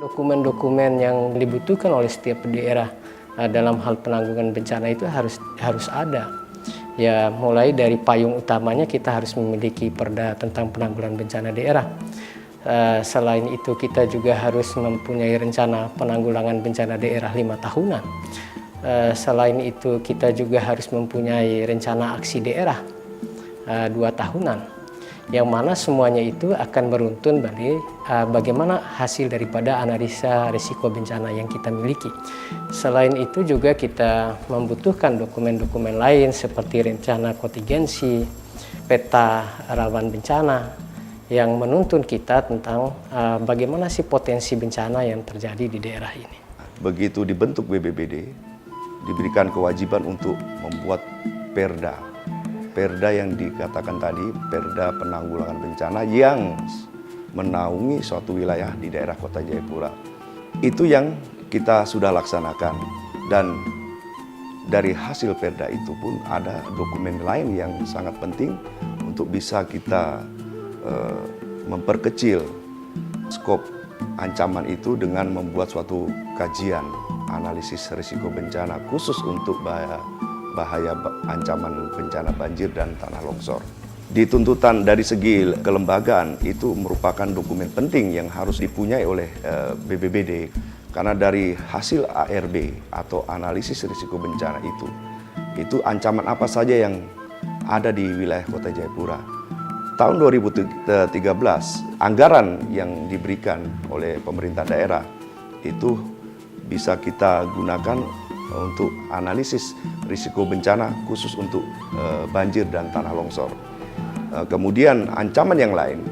Dokumen-dokumen yang dibutuhkan oleh setiap daerah dalam hal penanggulangan bencana itu harus ada. Ya, mulai dari payung utamanya kita harus memiliki perda tentang penanggulangan bencana daerah. Selain itu kita juga harus mempunyai rencana penanggulangan bencana daerah 5 tahunan. Selain itu kita juga harus mempunyai rencana aksi daerah 2 tahunan. Yang mana semuanya itu akan beruntun dari bagaimana hasil daripada analisa risiko bencana yang kita miliki. Selain itu juga kita membutuhkan dokumen-dokumen lain seperti rencana kontingensi, peta rawan bencana yang menuntun kita tentang bagaimana sih potensi bencana yang terjadi di daerah ini. Begitu dibentuk BPBD, diberikan kewajiban untuk membuat perda. Perda yang dikatakan tadi, perda penanggulangan bencana yang menaungi suatu wilayah di daerah Kota Jayapura. Itu yang kita sudah laksanakan, dan dari hasil perda itu pun ada dokumen lain yang sangat penting untuk bisa kita memperkecil skop ancaman itu dengan membuat suatu kajian analisis risiko bencana khusus untuk bahaya ancaman bencana banjir dan tanah longsor. Di tuntutan dari segi kelembagaan itu merupakan dokumen penting yang harus dipunyai oleh BPBD, karena dari hasil ARB atau analisis risiko bencana itu ancaman apa saja yang ada di wilayah Kota Jayapura. Tahun 2013 anggaran yang diberikan oleh pemerintah daerah itu bisa kita gunakan untuk analisis risiko bencana khusus untuk banjir dan tanah longsor. Kemudian ancaman yang lain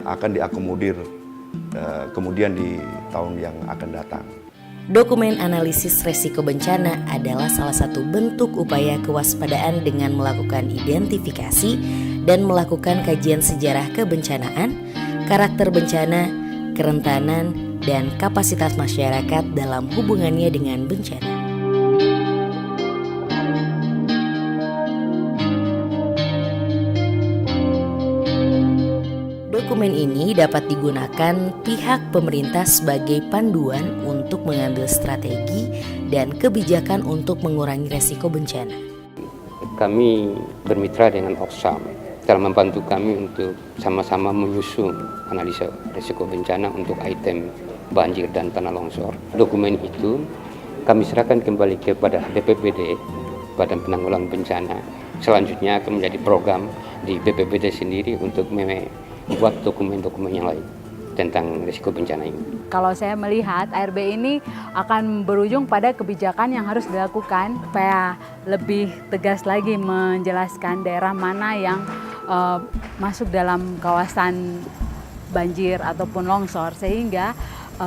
akan diakomodir kemudian di tahun yang akan datang. Dokumen analisis risiko bencana adalah salah satu bentuk upaya kewaspadaan dengan melakukan identifikasi dan melakukan kajian sejarah kebencanaan, karakter bencana, kerentanan, dan kapasitas masyarakat dalam hubungannya dengan bencana. Dokumen ini dapat digunakan pihak pemerintah sebagai panduan untuk mengambil strategi dan kebijakan untuk mengurangi resiko bencana. Kami bermitra dengan Oxfam dalam membantu kami untuk sama-sama menyusun analisa risiko bencana untuk item banjir dan tanah longsor. Dokumen itu kami serahkan kembali kepada BPBD, Badan Penanggulangan Bencana. Selanjutnya akan menjadi program di BPBD sendiri untuk membuat dokumen-dokumen yang lain tentang risiko bencana ini. Kalau saya melihat ARB ini akan berujung pada kebijakan yang harus dilakukan supaya lebih tegas lagi menjelaskan daerah mana yang masuk dalam kawasan banjir ataupun longsor, sehingga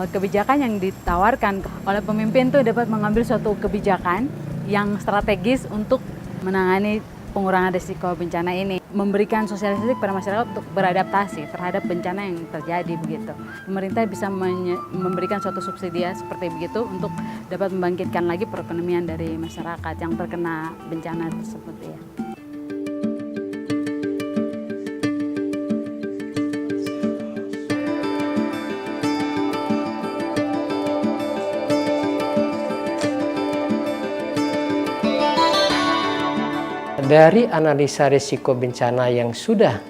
kebijakan yang ditawarkan oleh pemimpin itu dapat mengambil suatu kebijakan yang strategis untuk menangani pengurangan risiko bencana ini, memberikan sosialisasi kepada masyarakat untuk beradaptasi terhadap bencana yang terjadi begitu. Pemerintah bisa memberikan suatu subsidi seperti begitu untuk dapat membangkitkan lagi perekonomian dari masyarakat yang terkena bencana tersebut ya. Dari analisa risiko bencana yang sudah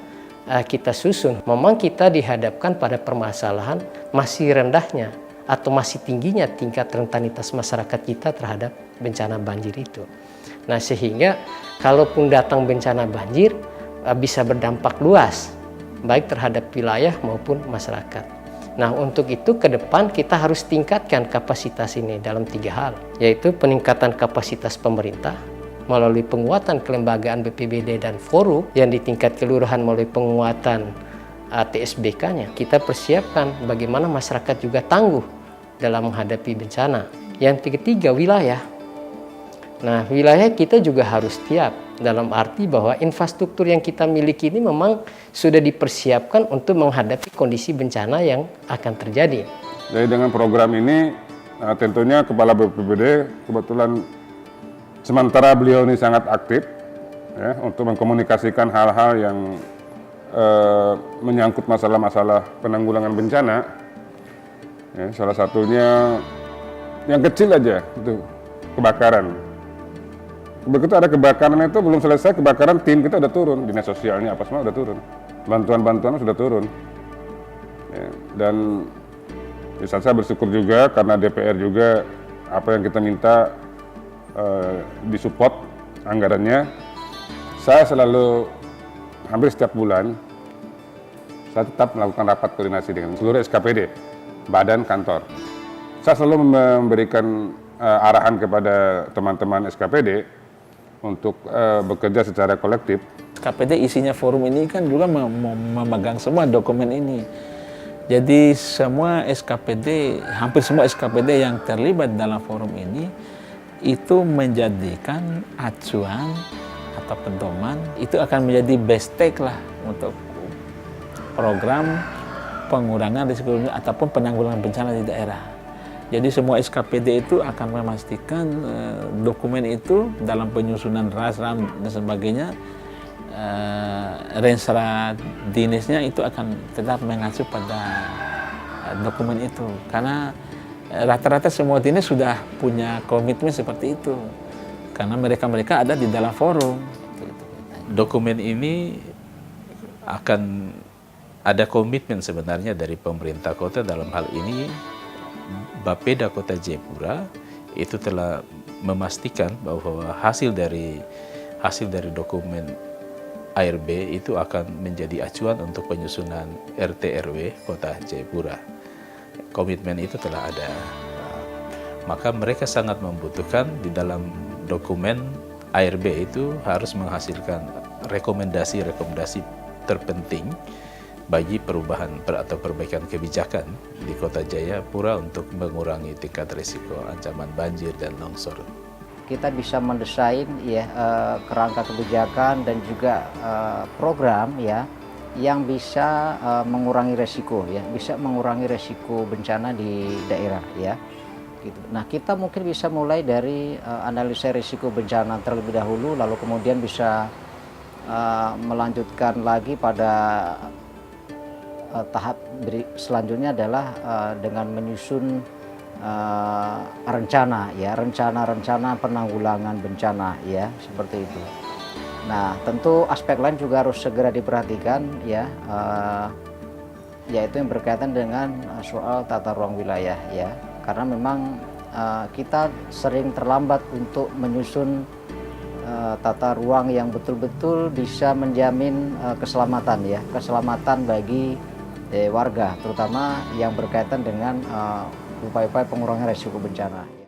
kita susun, memang kita dihadapkan pada permasalahan masih rendahnya atau masih tingginya tingkat rentanitas masyarakat kita terhadap bencana banjir itu. Nah, sehingga kalaupun datang bencana banjir bisa berdampak luas, baik terhadap wilayah maupun masyarakat. Nah, untuk itu ke depan kita harus tingkatkan kapasitas ini dalam 3 hal, yaitu peningkatan kapasitas pemerintah melalui penguatan kelembagaan BPBD dan forum yang di tingkat kelurahan melalui penguatan TSBK-nya. Kita persiapkan bagaimana masyarakat juga tangguh dalam menghadapi bencana. Yang ketiga, wilayah. Nah, wilayah kita juga harus siap dalam arti bahwa infrastruktur yang kita miliki ini memang sudah dipersiapkan untuk menghadapi kondisi bencana yang akan terjadi. Jadi dengan program ini tentunya Kepala BPBD kebetulan sementara beliau ini sangat aktif ya, untuk mengkomunikasikan hal-hal yang menyangkut masalah-masalah penanggulangan bencana. Ya, salah satunya yang kecil aja itu kebakaran. Begitu ada kebakaran itu belum selesai kebakaran, tim kita udah turun, dinas sosialnya apa semua udah turun, bantuan-bantuan sudah turun. Ya, dan saya bersyukur juga karena DPR juga apa yang kita minta disupport anggarannya. Saya selalu hampir setiap bulan saya tetap melakukan rapat koordinasi dengan seluruh SKPD, badan kantor. Saya selalu memberikan arahan kepada teman-teman SKPD untuk bekerja secara kolektif. SKPD isinya forum ini kan juga memegang semua dokumen ini. Jadi semua SKPD, hampir semua SKPD yang terlibat dalam forum ini itu menjadikan acuan atau pedoman, itu akan menjadi best take lah untuk program pengurangan risiko ataupun penanggulangan bencana di daerah. Jadi semua SKPD itu akan memastikan dokumen itu dalam penyusunan RAS-RAM dan sebagainya, rensra dinisnya itu akan tetap mengacu pada dokumen itu. Karena rata-rata semua dinas sudah punya komitmen seperti itu. Karena mereka ada di dalam forum. Dokumen ini akan ada komitmen sebenarnya dari pemerintah kota, dalam hal ini Bapeda Kota Jayapura itu telah memastikan bahwa hasil dari dokumen ARB itu akan menjadi acuan untuk penyusunan RT RW Kota Jayapura. Komitmen itu telah ada. Maka mereka sangat membutuhkan di dalam dokumen ARB itu harus menghasilkan rekomendasi-rekomendasi terpenting bagi perubahan atau perbaikan kebijakan di Kota Jayapura untuk mengurangi tingkat risiko ancaman banjir dan longsor. Kita bisa mendesain ya kerangka kebijakan dan juga program ya yang bisa mengurangi resiko ya, bisa mengurangi resiko bencana di daerah ya. Gitu. Nah, kita mungkin bisa mulai dari analisa risiko bencana terlebih dahulu, lalu kemudian bisa melanjutkan lagi pada tahap selanjutnya adalah dengan menyusun rencana penanggulangan bencana ya, seperti itu. Nah, tentu aspek lain juga harus segera diperhatikan ya, yaitu yang berkaitan dengan soal tata ruang wilayah ya, karena memang kita sering terlambat untuk menyusun tata ruang yang betul-betul bisa menjamin keselamatan bagi warga, terutama yang berkaitan dengan upaya-upaya pengurangan risiko bencana.